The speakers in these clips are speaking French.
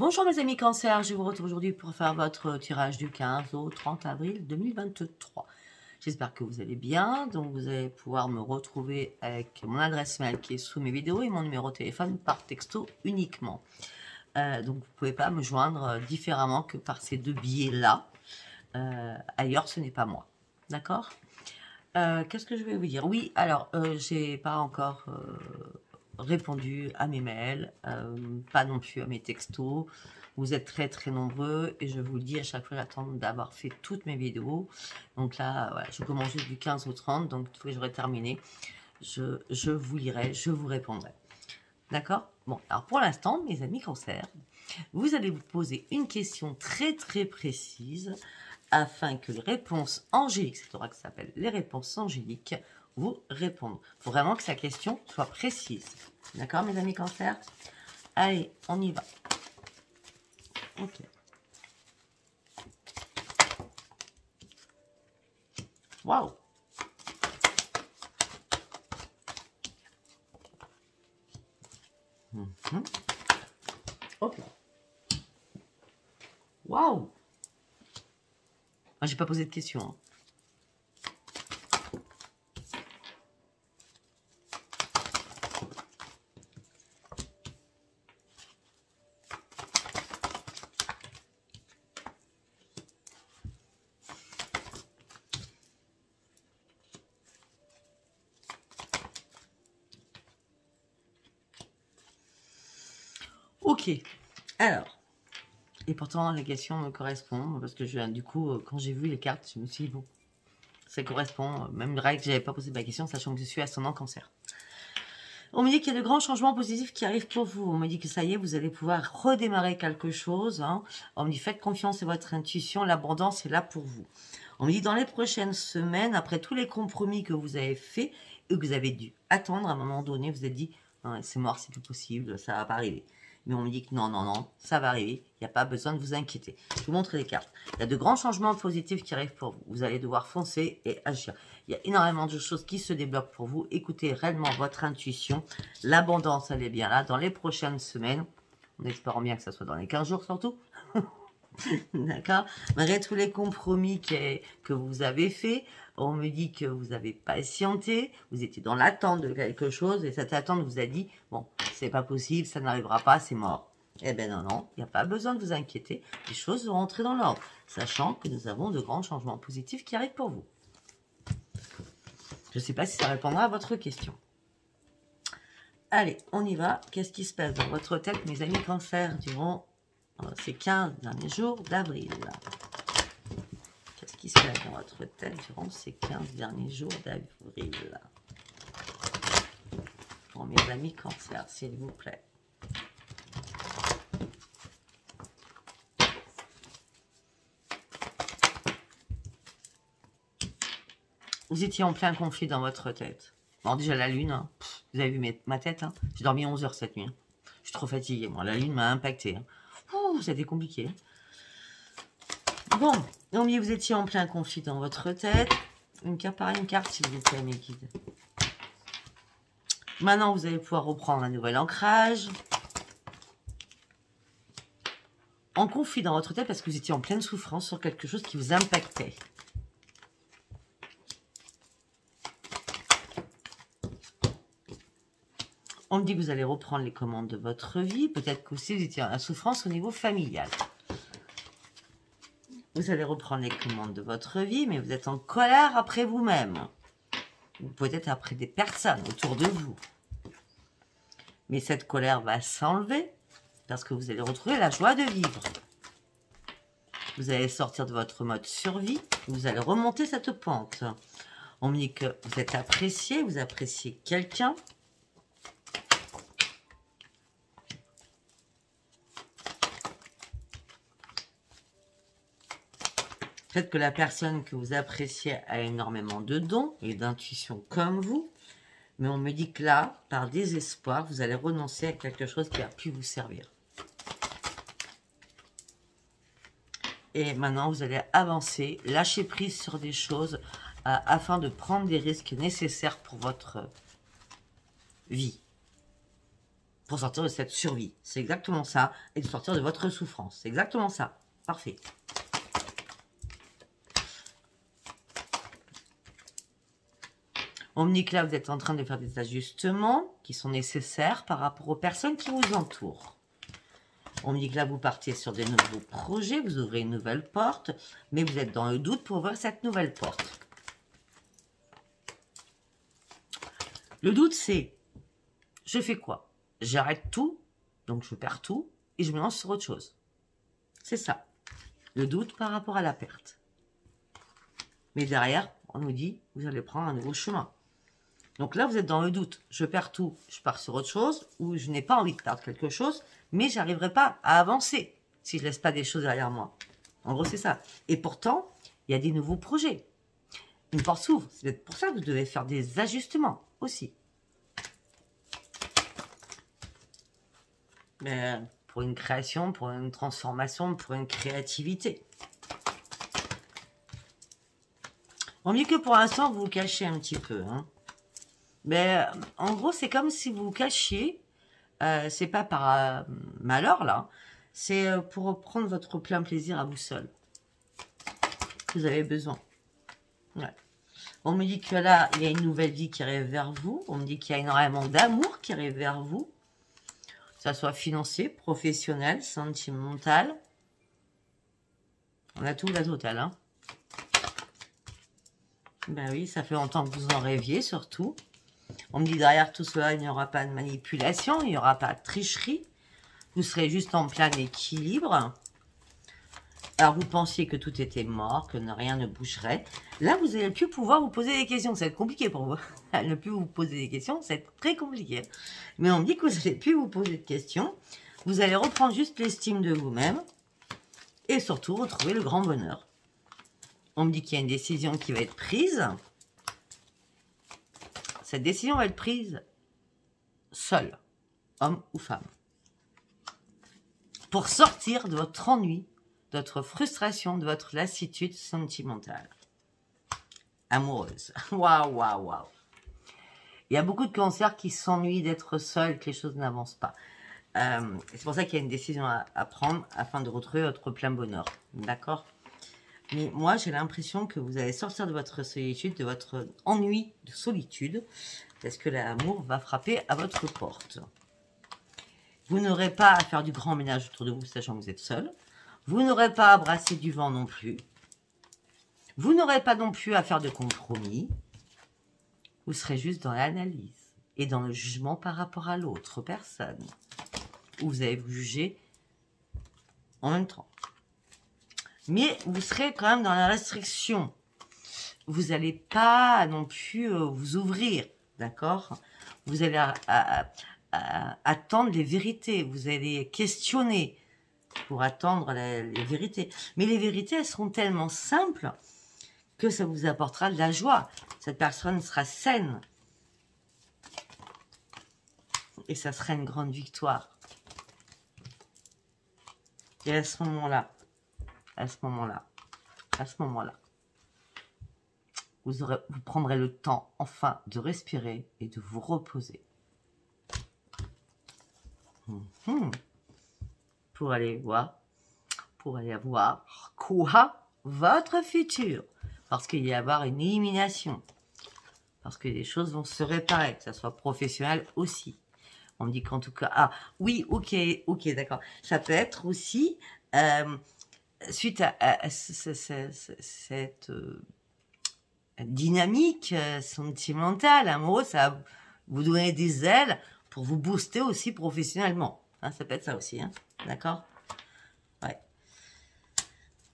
Bonjour mes amis Cancer, je vous retrouve aujourd'hui pour faire votre tirage du 15 au 30 avril 2023. J'espère que vous allez bien, donc vous allez pouvoir me retrouver avec mon adresse mail qui est sous mes vidéos et mon numéro de téléphone par texto uniquement. Donc vous ne pouvez pas me joindre différemment que par ces deux biais-là. Ailleurs, ce n'est pas moi. D'accord? Qu'est-ce que je vais vous dire? Oui, alors, j'ai pas encore répondu à mes mails, pas non plus à mes textos. Vous êtes très très nombreux et je vous le dis à chaque fois, j'attends d'avoir fait toutes mes vidéos. Donc là, voilà, je commence juste du 15 au 30, donc une fois que j'aurai terminé, je vous lirai, je vous répondrai. D'accord? Bon, alors pour l'instant, mes amis Cancer, vous allez vous poser une question très très précise afin que les réponses angéliques, c'est Torah que ça s'appelle les réponses angéliques, vous répondent. Il faut vraiment que sa question soit précise. D'accord, mes amis Cancer? Allez, on y va. Ok. Waouh! Ok. Waouh! Moi, j'ai pas posé de questions. Hein. Ok. Alors. Et pourtant, la question me correspond, parce que du coup, quand j'ai vu les cartes, je me suis dit, bon, ça correspond, même le règle que j'avais pas posé ma question, sachant que je suis ascendant Cancer. On me dit qu'il y a de grands changements positifs qui arrivent pour vous. On me dit que ça y est, vous allez pouvoir redémarrer quelque chose. Hein. On me dit, faites confiance à votre intuition, l'abondance est là pour vous. On me dit, dans les prochaines semaines, après tous les compromis que vous avez faits et que vous avez dû attendre, à un moment donné, vous vous êtes dit, c'est mort, c'est plus possible, ça va pas arriver. Mais on me dit que non, non, non, ça va arriver. Il n'y a pas besoin de vous inquiéter. Je vous montre les cartes. Il y a de grands changements positifs qui arrivent pour vous. Vous allez devoir foncer et agir. Il y a énormément de choses qui se débloquent pour vous. Écoutez réellement votre intuition. L'abondance, elle est bien là. Dans les prochaines semaines, en espérant bien que ça soit dans les 15 jours surtout. D'accord? Malgré tous les compromis que vous avez faits, on me dit que vous avez patienté, vous étiez dans l'attente de quelque chose et cette attente vous a dit, bon, c'est pas possible, ça n'arrivera pas, c'est mort. Eh bien non, non, il n'y a pas besoin de vous inquiéter, les choses vont rentrer dans l'ordre, sachant que nous avons de grands changements positifs qui arrivent pour vous. Je ne sais pas si ça répondra à votre question. Allez, on y va. Qu'est-ce qui se passe dans votre tête, mes amis Cancer, durant ces 15 derniers jours d'avril? Qu'est-ce qui se passe dans votre tête durant ces 15 derniers jours d'avril? Pour mes amis Cancer, s'il vous plaît. Vous étiez en plein conflit dans votre tête. Bon, déjà la lune, hein. Vous avez vu ma tête, hein. J'ai dormi 11 heures cette nuit. Hein. Je suis trop fatiguée, moi. La lune m'a impacté. Hein. Ouh, ça a été compliqué. Bon, donc vous étiez en plein conflit dans votre tête. Une carte par une carte, s'il vous plaît, mes guides. Maintenant, vous allez pouvoir reprendre un nouvel ancrage. En conflit dans votre tête parce que vous étiez en pleine souffrance sur quelque chose qui vous impactait. On me dit que vous allez reprendre les commandes de votre vie. Peut-être que aussi vous étiez en souffrance au niveau familial. Vous allez reprendre les commandes de votre vie, mais vous êtes en colère après vous-même. Ou peut-être après des personnes autour de vous. Mais cette colère va s'enlever parce que vous allez retrouver la joie de vivre. Vous allez sortir de votre mode survie. Vous allez remonter cette pente. On me dit que vous êtes apprécié, vous appréciez quelqu'un. Peut-être que la personne que vous appréciez a énormément de dons et d'intuition comme vous. Mais on me dit que là, par désespoir, vous allez renoncer à quelque chose qui a pu vous servir. Et maintenant, vous allez avancer, lâcher prise sur des choses afin de prendre des risques nécessaires pour votre vie. pour sortir de cette survie. C'est exactement ça. Et de sortir de votre souffrance. C'est exactement ça. Parfait. On me dit que là, vous êtes en train de faire des ajustements qui sont nécessaires par rapport aux personnes qui vous entourent. On me dit que là, vous partez sur des nouveaux projets, vous ouvrez une nouvelle porte, mais vous êtes dans le doute pour ouvrir cette nouvelle porte. Le doute, c'est, je fais quoi? J'arrête tout, donc je perds tout, et je me lance sur autre chose. C'est ça. Le doute par rapport à la perte. Mais derrière, on nous dit, vous allez prendre un nouveau chemin. Donc là, vous êtes dans le doute. Je perds tout, je pars sur autre chose, ou je n'ai pas envie de perdre quelque chose, mais j'arriverai pas à avancer si je laisse pas des choses derrière moi. En gros, c'est ça. Et pourtant, il y a des nouveaux projets. Une porte s'ouvre. C'est peut-être pour ça que vous devez faire des ajustements aussi. Mais pour une création, pour une transformation, pour une créativité. On dit que pour l'instant, vous vous cachez un petit peu. Hein. Mais en gros, c'est comme si vous vous cachiez. C'est pas par malheur, là. C'est pour prendre votre plein plaisir à vous seul. Vous avez besoin. Ouais. On me dit que là, il y a une nouvelle vie qui arrive vers vous. On me dit qu'il y a énormément d'amour qui arrive vers vous. Que ça soit financier, professionnel, sentimental. On a tout, la totale. Hein. Ben oui, ça fait longtemps que vous en rêviez, surtout. On me dit derrière tout cela, il n'y aura pas de manipulation, il n'y aura pas de tricherie. Vous serez juste en plein équilibre. Alors, vous pensiez que tout était mort, que rien ne bougerait. Là, vous n'allez plus pouvoir vous poser des questions. Ça va être compliqué pour vous. Ne plus vous poser des questions, ça va être très compliqué. Mais on me dit que vous n'allez plus vous poser de questions. Vous allez reprendre juste l'estime de vous-même. Et surtout, retrouver le grand bonheur. On me dit qu'il y a une décision qui va être prise. Cette décision va être prise seule, homme ou femme. Pour sortir de votre ennui, de votre frustration, de votre lassitude sentimentale. Amoureuse. Waouh, waouh, waouh. Il y a beaucoup de cancers qui s'ennuient d'être seuls, que les choses n'avancent pas. C'est pour ça qu'il y a une décision à prendre afin de retrouver votre plein bonheur. D'accord ? Mais moi, j'ai l'impression que vous allez sortir de votre solitude, de votre ennui de solitude, parce que l'amour va frapper à votre porte. Vous n'aurez pas à faire du grand ménage autour de vous, sachant que vous êtes seul. Vous n'aurez pas à brasser du vent non plus. Vous n'aurez pas non plus à faire de compromis. Vous serez juste dans l'analyse et dans le jugement par rapport à l'autre personne. Où vous allez vous juger en même temps. Mais vous serez quand même dans la restriction. Vous n'allez pas non plus vous ouvrir, d'accord? Vous allez attendre les vérités. Vous allez questionner pour attendre les vérités. Mais les vérités, elles seront tellement simples que ça vous apportera de la joie. Cette personne sera saine. Et ça sera une grande victoire. Et à ce moment-là, vous prendrez le temps, enfin, de respirer et de vous reposer. Pour aller voir quoi? Votre futur. Parce qu'il va y avoir une élimination. Parce que les choses vont se réparer, que ça soit professionnel aussi. On me dit qu'en tout cas... Ah, oui, ok, d'accord. Ça peut être aussi... suite à cette dynamique sentimentale, amoureuse, ça va vous donner des ailes pour vous booster aussi professionnellement. Hein, ça peut être ça aussi, hein, d'accord? Ouais.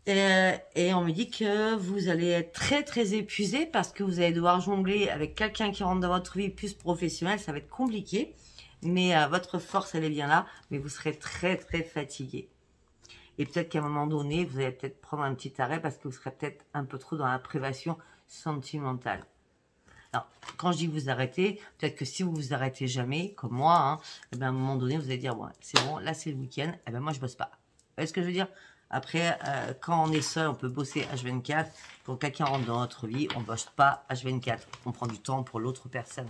Et on me dit que vous allez être très très épuisé parce que vous allez devoir jongler avec quelqu'un qui rentre dans votre vie plus professionnelle, ça va être compliqué. Mais votre force, elle est bien là, mais vous serez très très fatigué. Et peut-être qu'à un moment donné, vous allez peut-être prendre un petit arrêt parce que vous serez peut-être un peu trop dans la privation sentimentale. Alors, quand je dis vous arrêtez, peut-être que si vous vous arrêtez jamais, comme moi, hein, et bien à un moment donné, vous allez dire, ouais, c'est bon, là c'est le week-end, et ben moi je bosse pas. Vous voyez ce que je veux dire? Après, quand on est seul, on peut bosser H24. Quand quelqu'un rentre dans notre vie, on bosse pas H24. On prend du temps pour l'autre personne.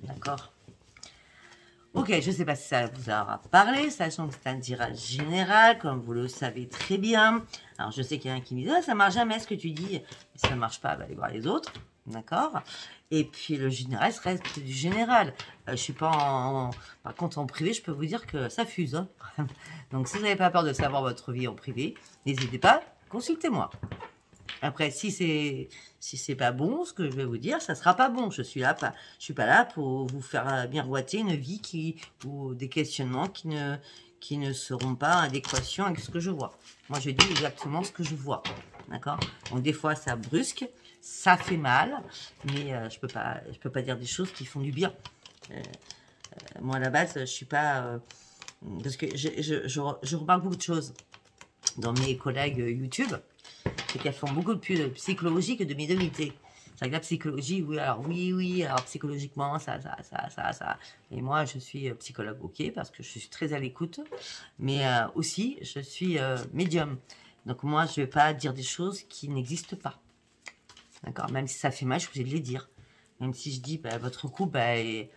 D'accord? Ok, je ne sais pas si ça vous aura parlé, sachant que c'est un tirage général, comme vous le savez très bien. Alors, je sais qu'il y en a qui me disent, ah, ça marche jamais ce que tu dis. Si ça ne marche pas, bah, allez voir les autres. D'accord? Et puis, le général reste du général. Je suis pas en... Par contre, en privé, je peux vous dire que ça fuse. Hein. Donc, si vous n'avez pas peur de savoir votre vie en privé, n'hésitez pas, consultez-moi. Après, si c'est pas bon, ce que je vais vous dire, ça sera pas bon. Je suis pas là pour vous faire miroiter une vie ou des questionnements qui ne seront pas en adéquation avec ce que je vois. Moi, je dis exactement ce que je vois. D'accord? Donc, des fois, ça brusque, ça fait mal, mais je peux pas dire des choses qui font du bien. Moi, à la base, je suis pas... parce que je remarque beaucoup de choses dans mes collègues YouTube. C'est qu'elles font beaucoup plus de psychologie que de médiumnité. C'est que la psychologie, oui, alors psychologiquement, ça. Et moi, je suis psychologue, ok, parce que je suis très à l'écoute, mais aussi, je suis médium. Donc moi, je ne vais pas dire des choses qui n'existent pas. D'accord? Même si ça fait mal, je suis obligée de les dire. Même si je dis, bah, votre couple, bah, il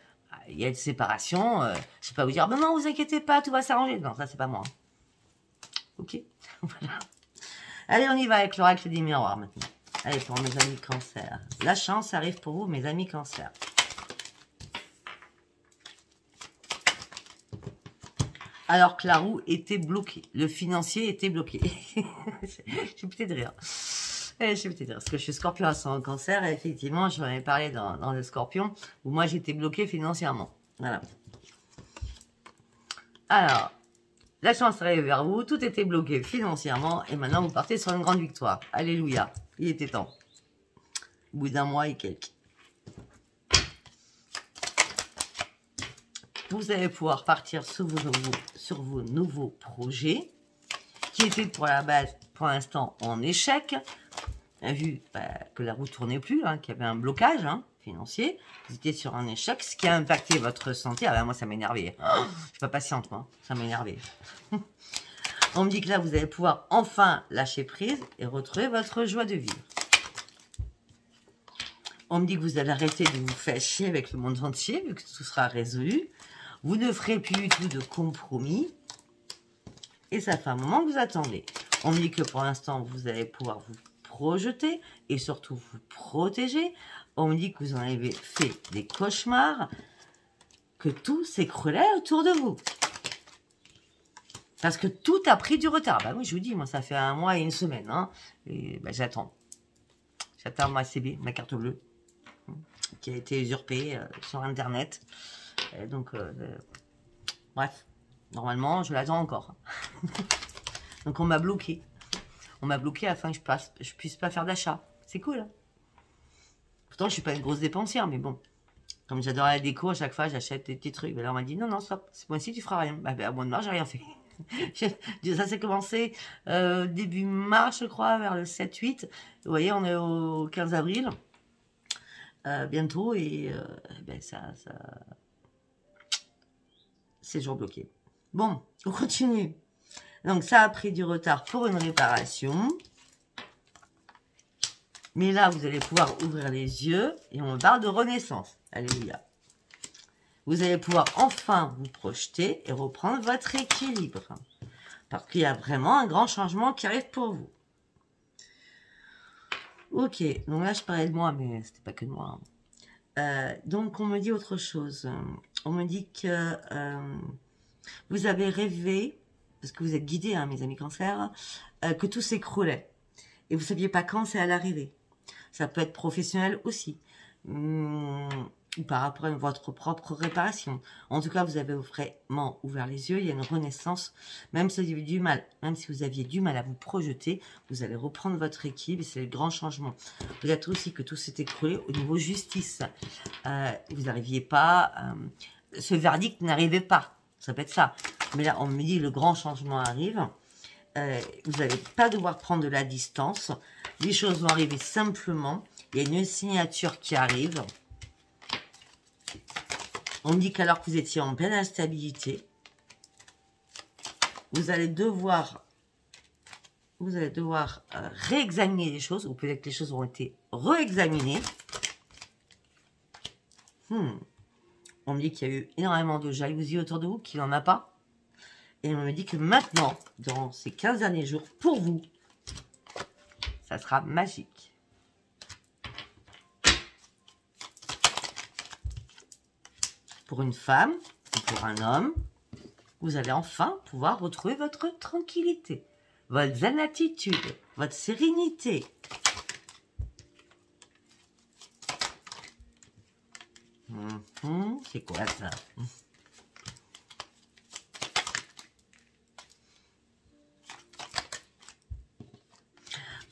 y a une séparation, je ne vais pas vous dire, bah, non, vous inquiétez pas, tout va s'arranger. Non, ça, c'est pas moi. Ok? Voilà. Allez, on y va avec l'oracle des miroirs maintenant. Allez, pour mes amis cancer. La chance arrive pour vous, mes amis cancer. Alors que la roue était bloquée. Le financier était bloqué. Je suis peut-être de rire. Je suis peut-être de rire. Parce que je suis scorpion ascendant cancer. Et effectivement, j'en avais parlé dans le scorpion. Où moi, j'étais bloquée financièrement. Voilà. Alors... La chance arrive vers vous, tout était bloqué financièrement et maintenant vous partez sur une grande victoire. Alléluia, il était temps. Au bout d'un mois et quelques. Vous allez pouvoir partir sur vos nouveaux projets qui étaient pour la base, pour l'instant, en échec. Vu que la roue ne tournait plus, hein, qu'il y avait un blocage financier, vous étiez sur un échec, ce qui a impacté votre santé. Ah ben moi, ça m'énervait. Oh, je suis pas patiente, moi. Ça m'énervait. On me dit que là, vous allez pouvoir enfin lâcher prise et retrouver votre joie de vivre. On me dit que vous allez arrêter de vous faire chier avec le monde entier, vu que tout sera résolu. Vous ne ferez plus du tout de compromis. Et ça fait un moment que vous attendez. On me dit que pour l'instant, vous allez pouvoir vous projeter et surtout vous protéger. On me dit que vous en avez fait des cauchemars, que tout s'écroulait autour de vous. Parce que tout a pris du retard. Bah oui, je vous dis, moi, ça fait un mois et une semaine. Hein, et bah, j'attends. J'attends ma CB, ma carte bleue, qui a été usurpée sur Internet. Et donc, bref, normalement, je l'attends encore. Donc, on m'a bloqué. On m'a bloqué afin que je puisse pas faire d'achat. C'est cool. Hein. Pourtant, je suis pas une grosse dépensière, mais bon. Comme j'adore la déco, à chaque fois, j'achète des petits trucs. Mais là, on m'a dit, non, stop, ce mois-ci, tu feras rien. Bah, à mois de mars, j'ai rien fait. Ça s'est commencé début mars, je crois, vers le 7-8. Vous voyez, on est au 15 avril. Bientôt, et ben c'est toujours bloqué. Bon, on continue. Donc, ça a pris du retard pour une réparation. Mais là, vous allez pouvoir ouvrir les yeux et on parle de renaissance. Alléluia. Vous allez pouvoir enfin vous projeter et reprendre votre équilibre. Parce qu'il y a vraiment un grand changement qui arrive pour vous. Ok, donc là, je parlais de moi, mais c'était pas que de moi. Donc, on me dit autre chose. On me dit que vous avez rêvé, parce que vous êtes guidés, hein, mes amis cancer, que tout s'écroulait. Et vous ne saviez pas quand c'est à l'arrivée. Ça peut être professionnel aussi. Ou par rapport à votre propre réparation. En tout cas, vous avez vraiment ouvert les yeux. Il y a une renaissance. Même si vous aviez du mal, à vous projeter, vous allez reprendre votre équilibre. Et c'est le grand changement. Peut-être aussi que tout s'est écroulé au niveau justice. Vous n'arriviez pas... ce verdict n'arrivait pas. Ça peut être ça. Mais là, on me dit le grand changement arrive. Vous n'allez pas devoir prendre de la distance. Les choses vont arriver simplement. Il y a une signature qui arrive. On me dit qu'alors que vous étiez en pleine instabilité, vous allez devoir réexaminer les choses, ou peut-être que les choses ont été réexaminées. On me dit qu'il y a eu énormément de jalousie autour de vous, qu'il n'en a pas. Et on me dit que maintenant, dans ces 15 derniers jours, pour vous, ça sera magique. Pour une femme ou pour un homme, vous allez enfin pouvoir retrouver votre tranquillité, votre zen attitude, votre sérénité. C'est quoi ça?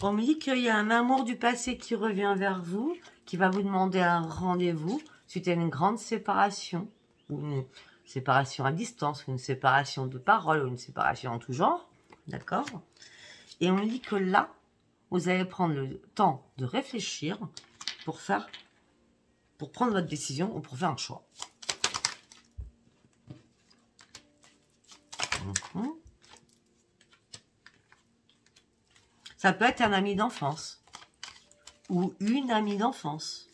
On me dit qu'il y a un amour du passé qui revient vers vous, qui va vous demander un rendez-vous suite à une grande séparation, ou une séparation à distance, ou une séparation de parole, ou une séparation en tout genre, d'accord? Et on me dit que là, vous allez prendre le temps de réfléchir pour prendre votre décision ou pour faire un choix. Ça peut être un ami d'enfance ou une amie d'enfance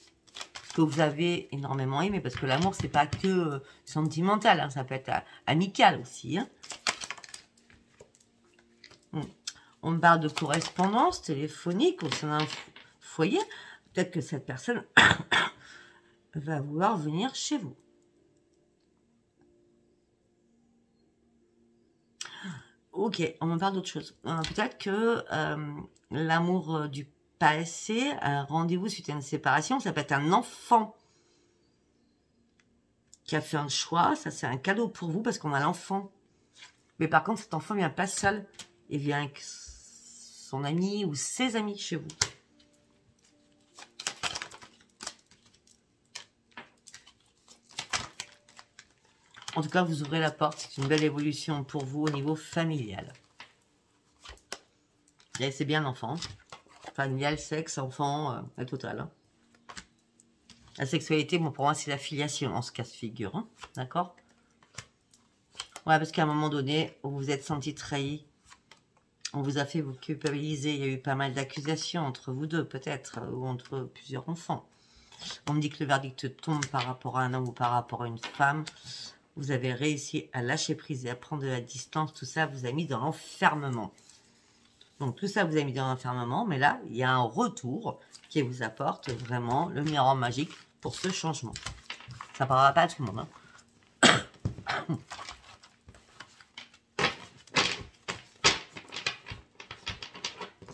que vous avez énormément aimé, parce que l'amour, c'est pas que sentimental, hein, ça peut être amical aussi. Hein. On me parle de correspondance téléphonique au sein d'un foyer. Peut-être que cette personne va vouloir venir chez vous. Ok, on me parle d'autre chose. Peut-être que l'amour du passé, un rendez-vous suite à une séparation, ça peut être un enfant qui a fait un choix. Ça, c'est un cadeau pour vous parce qu'on a l'enfant. Mais par contre, cet enfant vient pas seul. Il vient avec son ami ou ses amis chez vous. En tout cas, vous ouvrez la porte. C'est une belle évolution pour vous au niveau familial. Et c'est bien l'enfant. Familial, sexe, enfant, la totale. Hein. La sexualité, bon, pour moi, c'est la filiation en ce cas de figure. Hein. D'accord? Ouais, parce qu'à un moment donné, vous vous êtes senti trahi. On vous a fait vous culpabiliser. Il y a eu pas mal d'accusations entre vous deux, peut-être, ou entre plusieurs enfants. On me dit que le verdict tombe par rapport à un homme ou par rapport à une femme. Vous avez réussi à lâcher prise et à prendre de la distance. Tout ça vous a mis dans l'enfermement. Donc, tout ça vous a mis dans l'enfermement. Mais là, il y a un retour qui vous apporte vraiment le miroir magique pour ce changement. Ça ne parlera pas à tout le monde. Hein.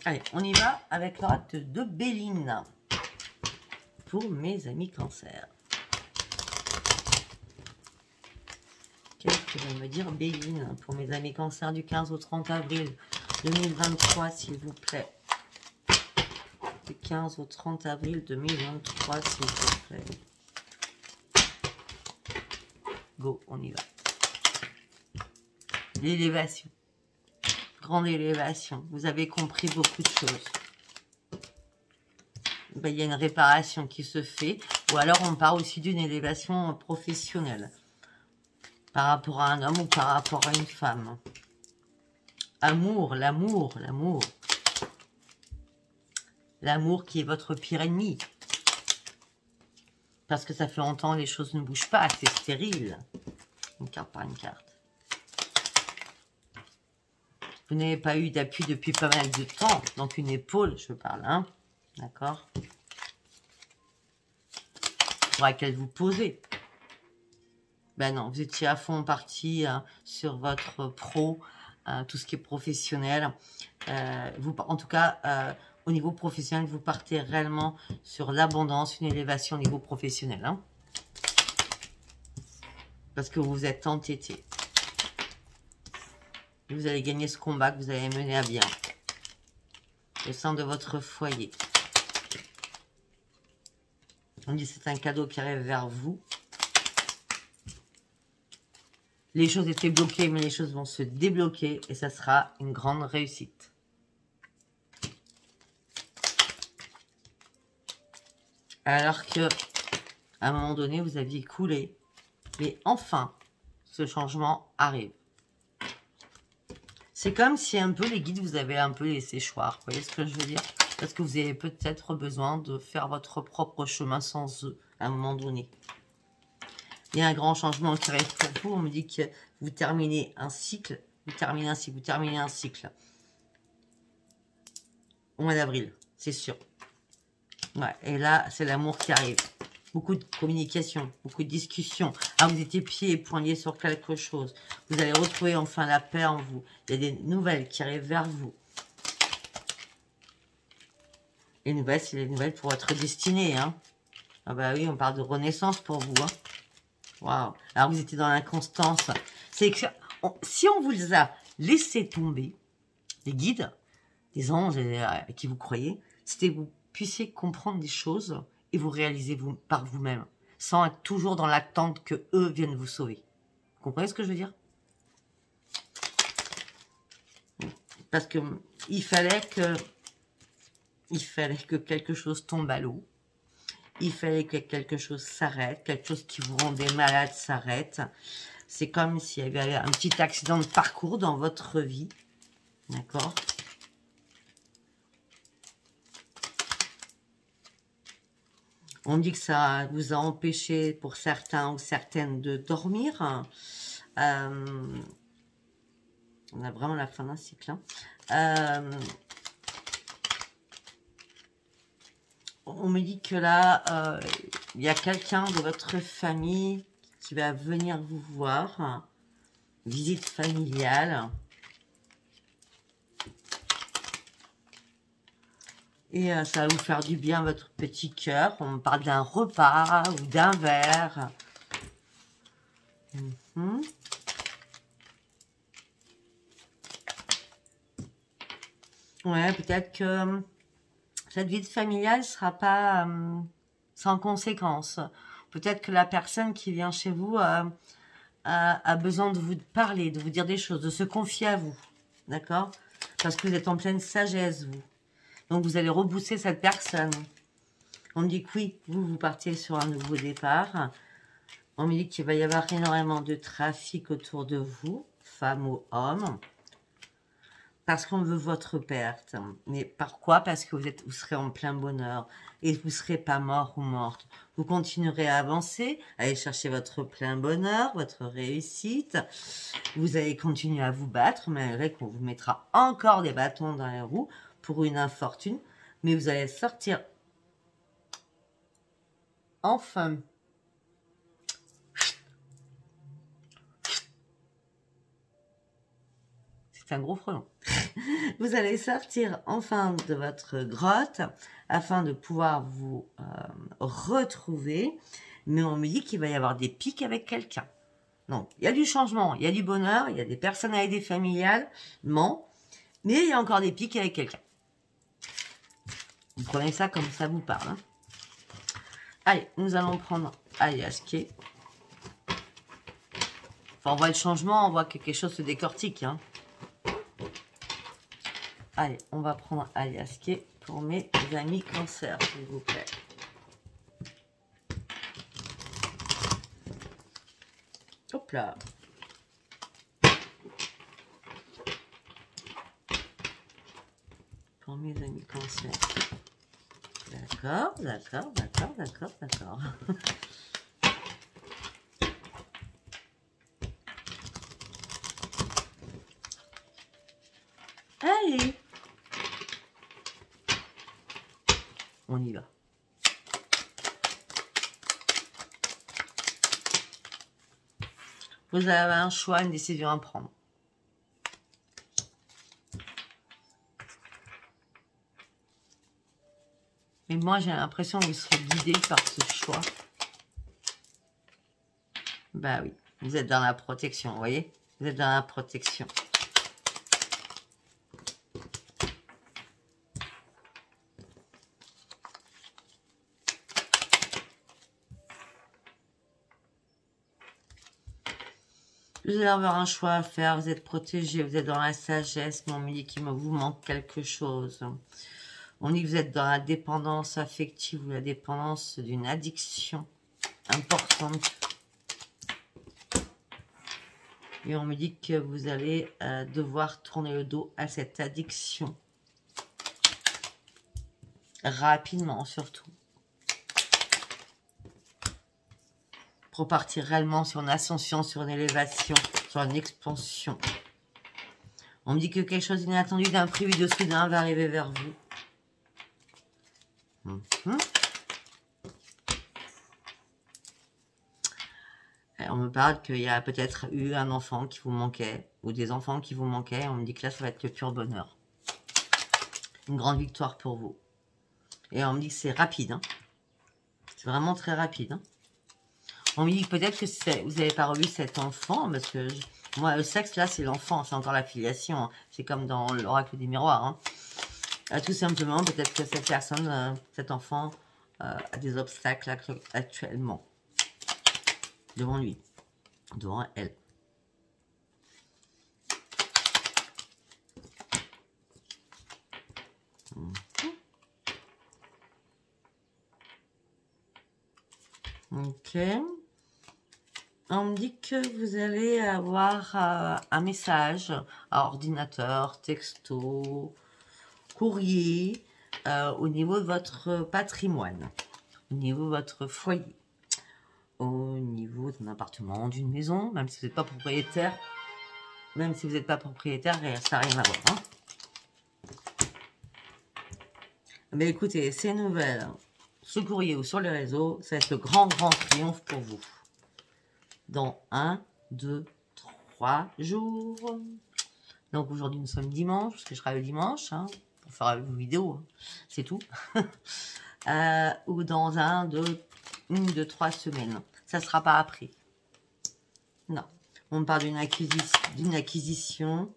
Allez, on y va avec l'oracle de Béline. Pour mes amis cancer. Qu'est-ce que va me dire Béline pour mes amis cancer du 15 au 30 avril 2023, s'il vous plaît. Du 15 au 30 avril 2023, s'il vous plaît. Go, on y va. L'élévation. Grande élévation. Vous avez compris beaucoup de choses. Ben, il y a une réparation qui se fait. Ou alors on parle aussi d'une élévation professionnelle. Par rapport à un homme ou par rapport à une femme. Amour, l'amour, l'amour. L'amour qui est votre pire ennemi. Parce que ça fait longtemps que les choses ne bougent pas, c'est stérile. Une carte par une carte. Vous n'avez pas eu d'appui depuis pas mal de temps. Donc une épaule, je parle, hein. D'accord? Il faudra qu'elle vous posez. Ben non, vous étiez à fond parti sur votre pro, tout ce qui est professionnel. En tout cas, au niveau professionnel, vous partez réellement sur l'abondance, une élévation au niveau professionnel. Hein, parce que vous vous êtes entêté. Vous allez gagner ce combat que vous allez mener à bien. Au sein de votre foyer. On dit que c'est un cadeau qui arrive vers vous. Les choses étaient bloquées, mais les choses vont se débloquer et ça sera une grande réussite. Alors que, à un moment donné, vous aviez coulé. Mais enfin, ce changement arrive. C'est comme si un peu les guides vous avaient un peu laissé choir. Vous voyez ce que je veux dire? Parce que vous avez peut-être besoin de faire votre propre chemin sans eux, à un moment donné. Il y a un grand changement qui arrive pour vous. On me dit que vous terminez un cycle. Vous terminez un cycle. Vous terminez un cycle. Au mois d'avril, c'est sûr. Ouais, et là, c'est l'amour qui arrive. Beaucoup de communication, beaucoup de discussions. Ah, vous étiez pieds et poings liés sur quelque chose. Vous allez retrouver enfin la paix en vous. Il y a des nouvelles qui arrivent vers vous. Les nouvelles, c'est les nouvelles pour votre destinée. Hein. Ah bah oui, on parle de renaissance pour vous. Hein. Waouh. Alors, vous étiez dans l'inconstance. C'est que si on vous a laissé tomber, les guides, les anges qui vous croyez, c'était que vous puissiez comprendre des choses et vous réaliser par vous-même, sans être toujours dans l'attente que eux viennent vous sauver. Vous comprenez ce que je veux dire? Parce que il fallait que quelque chose tombe à l'eau. Il fallait que quelque chose s'arrête, quelque chose qui vous rendait malade s'arrête. C'est comme s'il y avait un petit accident de parcours dans votre vie. D'accord? On dit que ça vous a empêché, pour certains ou certaines, de dormir. On a vraiment la fin d'un cycle. Hein. On me dit que là, il y a quelqu'un de votre famille qui va venir vous voir. Visite familiale. Et ça va vous faire du bien, votre petit cœur. On parle d'un repas ou d'un verre. Ouais, peut-être que cette vie familiale ne sera pas sans conséquence. Peut-être que la personne qui vient chez vous a besoin de vous parler, de vous dire des choses, de se confier à vous. D'accord? Parce que vous êtes en pleine sagesse, vous. Donc, vous allez rebousser cette personne. On me dit que oui, vous partiez sur un nouveau départ. On me dit qu'il va y avoir énormément de trafic autour de vous, femme ou homme. Parce qu'on veut votre perte. Mais pourquoi? Parce que vous serez en plein bonheur. Et vous ne serez pas mort ou morte. Vous continuerez à avancer, à aller chercher votre plein bonheur, votre réussite. Vous allez continuer à vous battre, malgré qu'on vous mettra encore des bâtons dans les roues pour une infortune. Mais vous allez sortir enfin. C'est un gros frelon. Vous allez sortir enfin de votre grotte afin de pouvoir vous retrouver. Mais on me dit qu'il va y avoir des pics avec quelqu'un. Donc, il y a du changement, il y a du bonheur, il y a des personnalités familiales, mais il y a encore des pics avec quelqu'un. Vous prenez ça comme ça vous parle. Hein. Allez, nous allons prendre Ayahuasca. Enfin, on voit le changement, on voit que quelque chose se décortique. Hein. Allez, on va prendre Ayahuasca pour mes amis cancer, s'il vous plaît. Hop là. Pour mes amis cancer. D'accord, d'accord, d'accord, d'accord, d'accord. Allez. On y va. Vous avez un choix, une décision à prendre. Mais moi, j'ai l'impression que vous serez guidé par ce choix. Bah oui, vous êtes dans la protection, vous voyez? Vous êtes dans la protection. Vous allez avoir un choix à faire, vous êtes protégé, vous êtes dans la sagesse, mais on me dit qu'il vous manque quelque chose. On dit que vous êtes dans la dépendance affective ou la dépendance d'une addiction importante. Et on me dit que vous allez devoir tourner le dos à cette addiction. Rapidement, surtout. pour partir réellement sur une ascension, sur une élévation, sur une expansion. On me dit que quelque chose d'inattendu, d'imprévu, de soudain va arriver vers vous. On me parle qu'il y a peut-être eu un enfant qui vous manquait, ou des enfants qui vous manquaient. On me dit que là, ça va être le pur bonheur. Une grande victoire pour vous. Et on me dit que c'est rapide. Hein. C'est vraiment très rapide. Hein. On me dit peut-être que vous n'avez pas revu cet enfant, parce que moi, le sexe, là, c'est l'enfant, c'est encore la filiation. Hein. C'est comme dans l'oracle des miroirs. Hein. Tout simplement, peut-être que cette personne, cet enfant, a des obstacles actuellement. Devant lui, devant elle. Ok. On me dit que vous allez avoir un message à ordinateur, texto, courrier, au niveau de votre patrimoine, au niveau de votre foyer, au niveau d'un appartement, d'une maison, même si vous n'êtes pas propriétaire, ça n'a rien à voir. Hein. Mais écoutez, ces nouvelles, ce courrier ou sur les réseaux, ça va être le grand triomphe pour vous. Dans 1, 2, 3 jours. Donc aujourd'hui nous sommes dimanche, parce que je travaille le dimanche, hein, pour faire une vidéo, hein, c'est tout. Ou dans 1, 2, 3 semaines. Ça ne sera pas après. Non. On me parle d'une acquisition,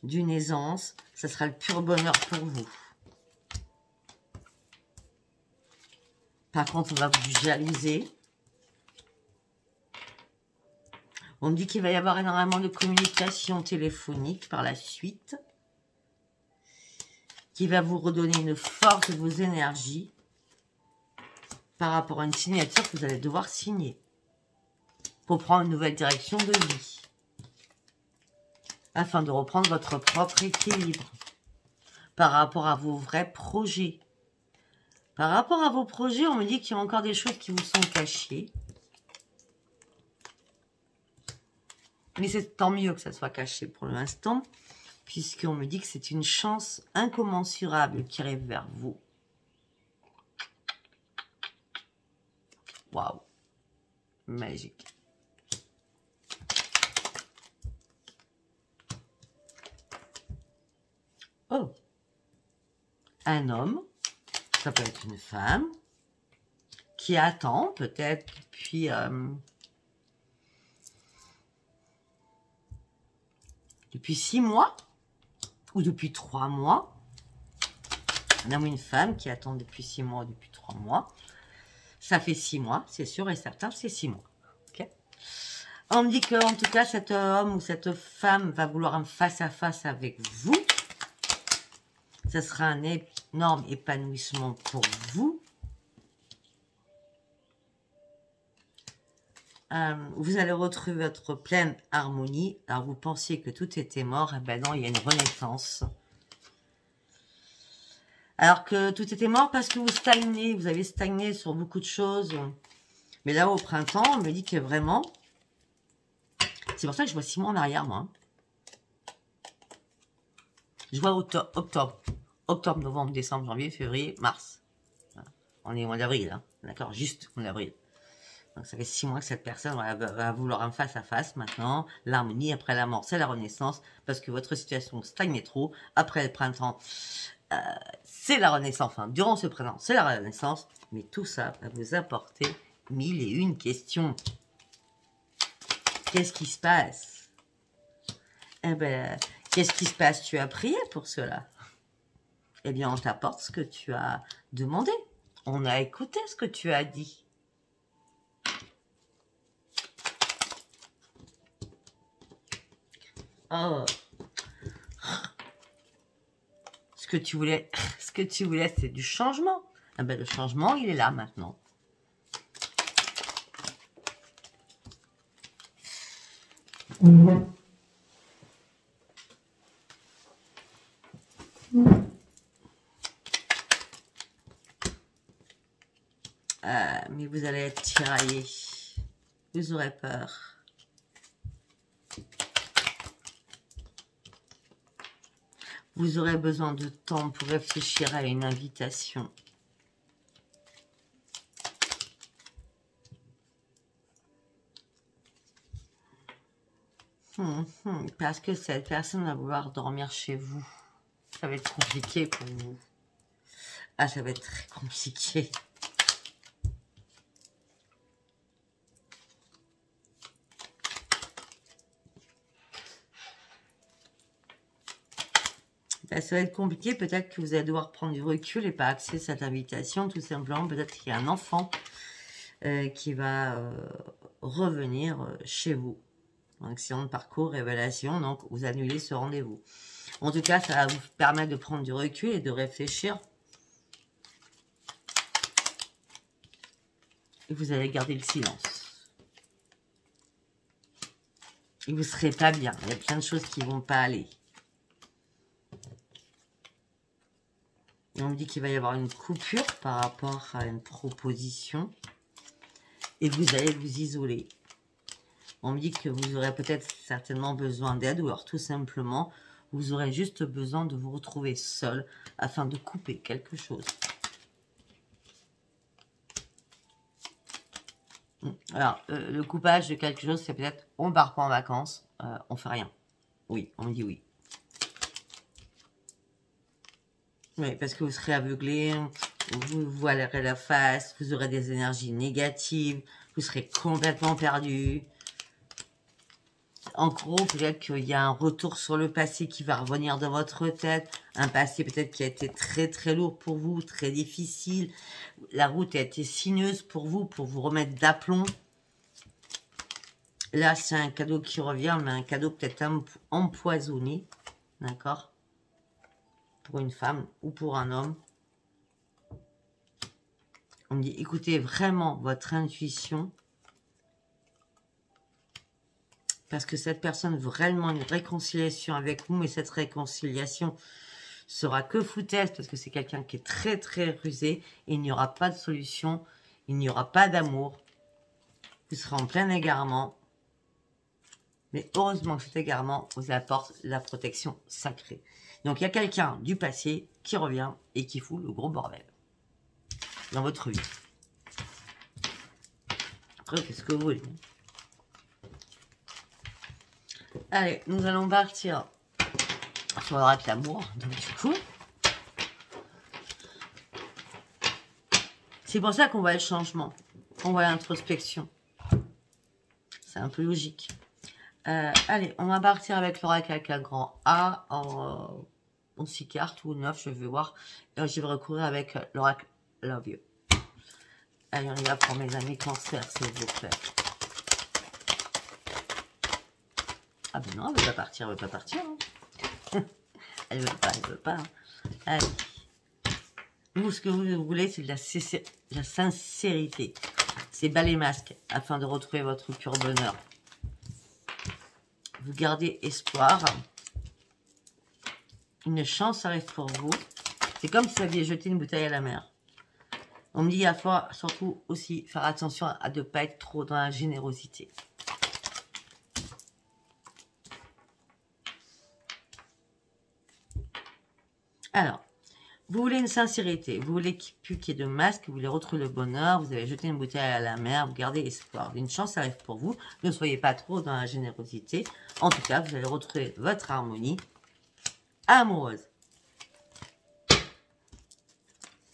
d'une aisance. Ça sera le pur bonheur pour vous. Par contre, on va vous jalouser. On me dit qu'il va y avoir énormément de communication téléphonique par la suite, qui va vous redonner une force de vos énergies par rapport à une signature que vous allez devoir signer pour prendre une nouvelle direction de vie, afin de reprendre votre propre équilibre par rapport à vos vrais projets. Par rapport à vos projets, on me dit qu'il y a encore des choses qui vous sont cachées. Mais c'est tant mieux que ça soit caché pour l'instant, puisqu'on me dit que c'est une chance incommensurable qui arrive vers vous. Waouh, magique. Oh, un homme, ça peut être une femme, qui attend peut-être depuis 6 mois ou depuis 3 mois. Un homme ou une femme qui attend depuis 6 mois ou depuis 3 mois. Ça fait 6 mois, c'est sûr et certain, c'est 6 mois. Okay. On me dit que, en tout cas, cet homme ou cette femme va vouloir un face-à-face avec vous. Ça sera un énorme épanouissement pour vous. Vous allez retrouver votre pleine harmonie. Alors, vous pensiez que tout était mort. Eh ben non, il y a une renaissance. Alors que tout était mort parce que vous stagnez. Vous avez stagné sur beaucoup de choses. Mais là, au printemps, on me dit que vraiment... C'est pour ça que je vois 6 mois en arrière, moi. Je vois octobre, novembre, décembre, janvier, février, mars. Voilà. On est au mois d'avril, hein. D'accord, juste au mois d'avril. Donc ça fait 6 mois que cette personne va vouloir un face-à-face maintenant. L'harmonie après la mort, c'est la renaissance. Parce que votre situation stagnait trop. Après le printemps, c'est la renaissance. Enfin, durant ce printemps, c'est la renaissance. Mais tout ça va vous apporter 1001 questions. Qu'est-ce qui se passe? Eh ben, qu'est-ce qui se passe? Tu as prié pour cela. Eh bien, on t'apporte ce que tu as demandé. On a écouté ce que tu as dit. Oh. Ce que tu voulais, c'est du changement. Ah ben, le changement, il est là maintenant. Mais vous allez être tiraillé. Vous aurez peur. Vous aurez besoin de temps pour réfléchir à une invitation. Parce que cette personne va vouloir dormir chez vous. Ça va être compliqué pour vous. Ah, ça va être très compliqué. Ben, ça va être compliqué. Peut-être que vous allez devoir prendre du recul et pas accepter cette invitation. Tout simplement, peut-être qu'il y a un enfant qui va revenir chez vous. Accident de parcours, révélation, donc vous annulez ce rendez-vous. En tout cas, ça va vous permettre de prendre du recul et de réfléchir. Et vous allez garder le silence. Et vous ne serez pas bien. Il y a plein de choses qui ne vont pas aller. Et on me dit qu'il va y avoir une coupure par rapport à une proposition. Et vous allez vous isoler. On me dit que vous aurez peut-être certainement besoin d'aide ou alors tout simplement, vous aurez juste besoin de vous retrouver seul afin de couper quelque chose. Alors, le coupage de quelque chose, c'est peut-être on part pas en vacances, on fait rien. Oui, on me dit oui. Oui, parce que vous serez aveuglé, vous voilerez la face, vous aurez des énergies négatives, vous serez complètement perdu. En gros, peut-être qu'il y a un retour sur le passé qui va revenir dans votre tête. Un passé peut-être qui a été très très lourd pour vous, très difficile. La route a été sinueuse pour vous remettre d'aplomb. Là, c'est un cadeau qui revient, mais un cadeau peut-être empoisonné. D'accord? Pour une femme ou pour un homme. On me dit, écoutez vraiment votre intuition. Parce que cette personne veut réellement une réconciliation avec vous, mais cette réconciliation sera que foutaise, parce que c'est quelqu'un qui est très très rusé, et il n'y aura pas de solution, il n'y aura pas d'amour. Vous serez en plein égarement. Mais heureusement que cet égarement vous apporte la protection sacrée. Donc il y a quelqu'un du passé qui revient et qui fout le gros bordel dans votre vie. Après, qu'est-ce que vous voulez? Allez, nous allons partir sur l'oracle l'amour. Donc du coup, c'est pour ça qu'on voit le changement, qu'on voit l'introspection. C'est un peu logique. Allez, on va partir avec l'oracle avec un grand A en 6 cartes ou 9, je vais voir. Et je vais recourir avec l'oracle Love You. Allez, on y va pour mes amis cancer, s'il vous plaît. Ah ben non, elle veut pas partir, elle veut pas partir. Hein. Elle veut pas. Hein. Allez. Vous, ce que vous voulez, c'est de la sincérité. C'est bas les masques, afin de retrouver votre pur bonheur. Vous gardez espoir. Une chance arrive pour vous. C'est comme si vous aviez jeté une bouteille à la mer. On me dit à fois, surtout aussi, faire attention à ne pas être trop dans la générosité. Alors, vous voulez une sincérité, vous voulez plus qu'il y ait de masque, vous voulez retrouver le bonheur, vous avez jeté une bouteille à la mer, vous gardez espoir. Une chance arrive pour vous, ne soyez pas trop dans la générosité. En tout cas, vous allez retrouver votre harmonie amoureuse.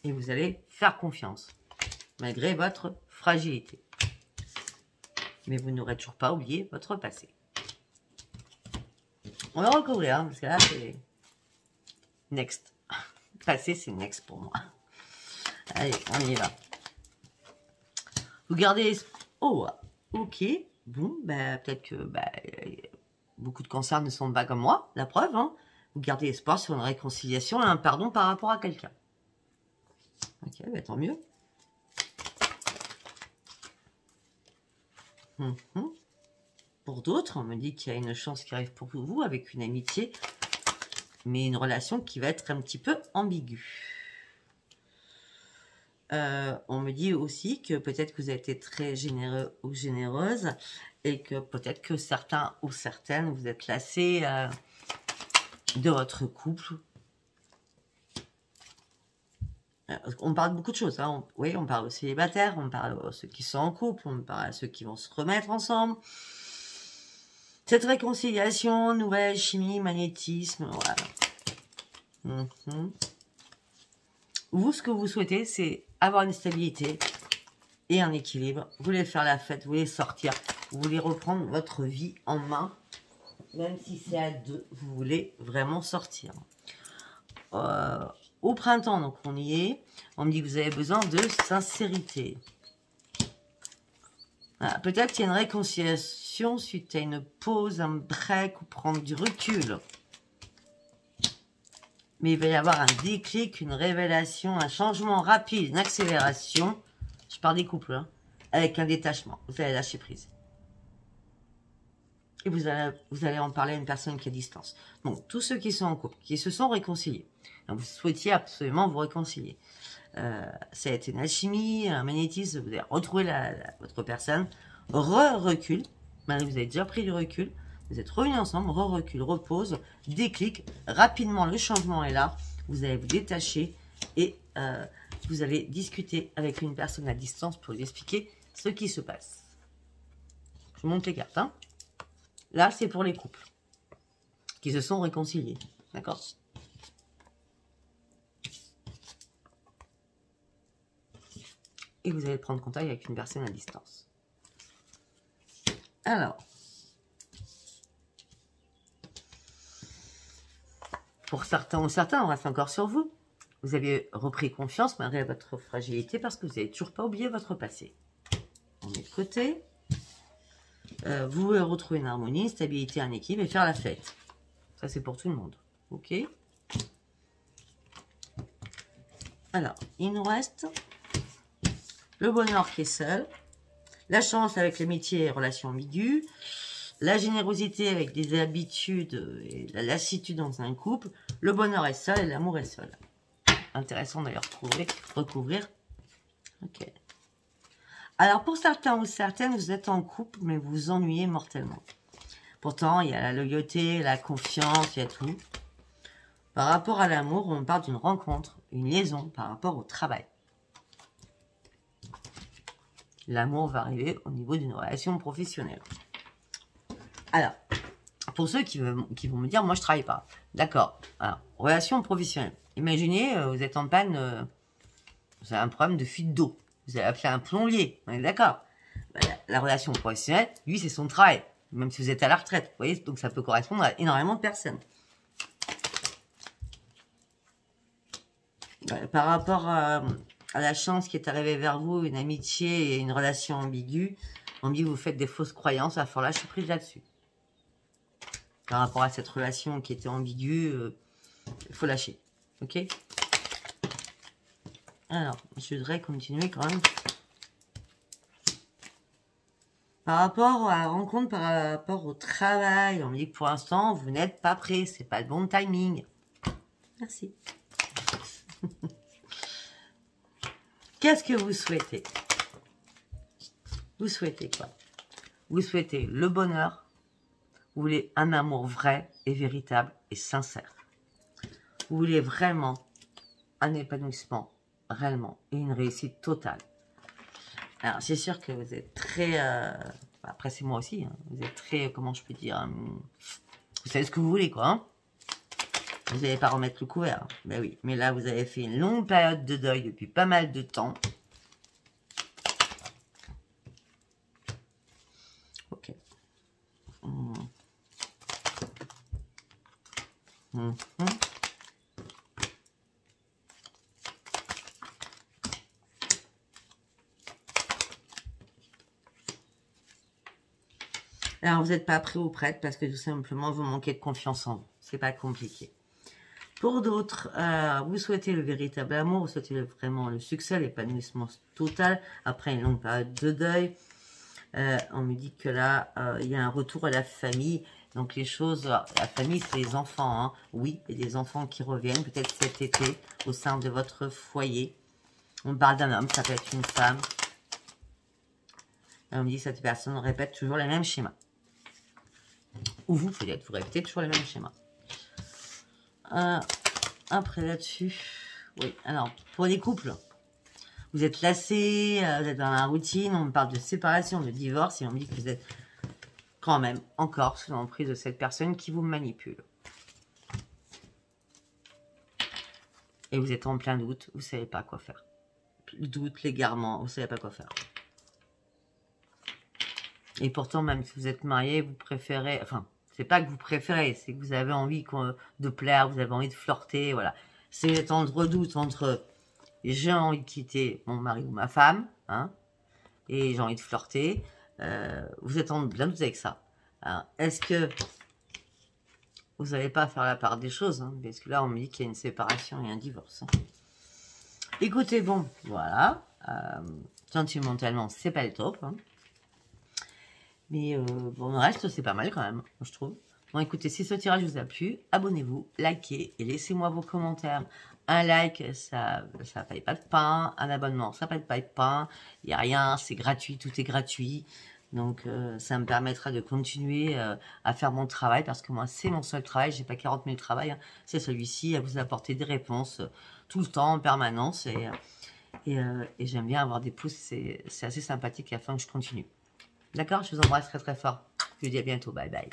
Et vous allez faire confiance, malgré votre fragilité. Mais vous n'aurez toujours pas oublié votre passé. On va recouvrir, hein, parce que là, c'est next. Passé, c'est next pour moi. Allez, on y va. Vous gardez... Oh, ok. Bon, bah, peut-être que beaucoup de cancers ne sont pas comme moi, la preuve. Hein. Vous gardez espoir sur une réconciliation et un pardon par rapport à quelqu'un. Ok, bah, tant mieux. Pour d'autres, on me dit qu'il y a une chance qui arrive pour vous avec une amitié, mais une relation qui va être un petit peu ambiguë. On me dit aussi que peut-être que vous avez été très généreux ou généreuse et que peut-être que certains ou certaines vous êtes lassés de votre couple. On parle de beaucoup de choses. Hein. Oui, on parle aux célibataires, on parle à ceux qui sont en couple, on parle à ceux qui vont se remettre ensemble. Cette réconciliation, nouvelle chimie, magnétisme, voilà. Vous, ce que vous souhaitez, c'est avoir une stabilité et un équilibre. Vous voulez faire la fête, vous voulez sortir, vous voulez reprendre votre vie en main, même si c'est à deux, vous voulez vraiment sortir. Au printemps, donc on y est, on me dit que vous avez besoin de sincérité. Voilà, peut-être qu'il y a une réconciliation suite à une pause, un break ou prendre du recul. Mais il va y avoir un déclic, une révélation, un changement rapide, une accélération. Je parle des couples, hein, avec un détachement. Vous allez lâcher prise. Et vous allez en parler à une personne qui est à distance. Donc, tous ceux qui sont en couple, qui se sont réconciliés, donc vous souhaitiez absolument vous réconcilier. Ça a été une alchimie, un magnétisme, vous allez retrouver votre personne. Recul, maintenant vous avez déjà pris du recul, vous êtes revenus ensemble, recul, repose, déclic, rapidement le changement est là, vous allez vous détacher et vous allez discuter avec une personne à distance pour lui expliquer ce qui se passe. Je vous montre les cartes. Hein. Là, c'est pour les couples qui se sont réconciliés. D'accord ? Et vous allez prendre contact avec une personne à distance. Alors, pour certains ou certains, on reste encore sur vous. Vous avez repris confiance malgré votre fragilité parce que vous n'avez toujours pas oublié votre passé. On met de côté. Vous voulez retrouver une harmonie, une stabilité, un équilibre et faire la fête. Ça, c'est pour tout le monde. Ok ? Alors, il nous reste le bonheur qui est seul, la chance avec l'amitié et relations ambiguës, la générosité avec des habitudes et la lassitude dans un couple, le bonheur est seul et l'amour est seul. Intéressant d'ailleurs recouvrir. Ok. Alors pour certains ou certaines, vous êtes en couple, mais vous vous ennuyez mortellement. Pourtant, il y a la loyauté, la confiance, il y a tout. Par rapport à l'amour, on parle d'une rencontre, une liaison par rapport au travail. L'amour va arriver au niveau d'une relation professionnelle. Alors, pour ceux qui vont me dire, moi je travaille pas. D'accord. Alors, relation professionnelle. Imaginez, vous êtes en panne, vous avez un problème de fuite d'eau. Vous allez appeler un plombier. On est d'accord. La relation professionnelle, lui, c'est son travail. Même si vous êtes à la retraite. Vous voyez, donc ça peut correspondre à énormément de personnes. Par rapport à la chance qui est arrivée vers vous, une amitié et une relation ambiguë, on dit que vous faites des fausses croyances, il va falloir lâcher prise là-dessus. Par rapport à cette relation qui était ambiguë, il faut lâcher. Ok ? Alors, je voudrais continuer quand même. Par rapport à la rencontre, par rapport au travail, on me dit que pour l'instant, vous n'êtes pas prêt, c'est pas le bon timing. Merci. Qu'est-ce que vous souhaitez? Vous souhaitez quoi? Vous souhaitez le bonheur. Vous voulez un amour vrai et véritable et sincère. Vous voulez vraiment un épanouissement réellement et une réussite totale. Alors, c'est sûr que vous êtes très... après, c'est moi aussi. Hein, vous êtes très... Comment je peux dire vous savez ce que vous voulez, quoi. Hein, vous n'allez pas remettre le couvert. Hein, ben oui. Mais là, vous avez fait une longue période de deuil depuis pas mal de temps. Ok. Alors, vous n'êtes pas prêt ou prête parce que tout simplement, vous manquez de confiance en vous. C'est pas compliqué. Pour d'autres, vous souhaitez le véritable amour, vous souhaitez vraiment le succès, l'épanouissement total après une longue période de deuil. On me dit que là, il y a un retour à la famille. Donc les choses, la famille, c'est les enfants. Hein. Oui, il y a des enfants qui reviennent peut-être cet été au sein de votre foyer. On parle d'un homme, ça peut être une femme. Et on me dit que cette personne répète toujours les mêmes schémas. Ou vous, peut-être, vous répétez toujours les mêmes schémas. Après là-dessus, oui, alors, pour les couples, vous êtes lassés, vous êtes dans la routine, on me parle de séparation, de divorce, et on me dit que vous êtes quand même encore sous l'emprise de cette personne qui vous manipule. Et vous êtes en plein doute, vous ne savez pas quoi faire. Le doute, l'égarement, vous ne savez pas quoi faire. Et pourtant, même si vous êtes marié, vous préférez... Enfin, c'est pas que vous préférez, c'est que vous avez envie de plaire, vous avez envie de flirter, voilà. C'est entre doute, entre j'ai envie de quitter mon mari ou ma femme, hein, et j'ai envie de flirter. Vous êtes en plein doute avec ça. Est-ce que vous n'allez pas faire la part des choses, hein, parce que là, on me dit qu'il y a une séparation et un divorce. Hein. Écoutez, bon, voilà. Sentimentalement, c'est pas le top. Hein. Mais bon, le reste, c'est pas mal quand même, je trouve. Bon, écoutez, si ce tirage vous a plu, abonnez-vous, likez et laissez-moi vos commentaires. Un like, ça paye pas de pain. Un abonnement, ça paye pas de pain. Il n'y a rien, c'est gratuit, tout est gratuit. Donc, ça me permettra de continuer à faire mon travail parce que moi, c'est mon seul travail. J'ai pas 40 000 travail. Hein. C'est celui-ci, à vous apporter des réponses tout le temps, en permanence. Et j'aime bien avoir des pouces. C'est assez sympathique afin que je continue. D'accord, je vous embrasse très très fort. Je vous dis à bientôt. Bye bye.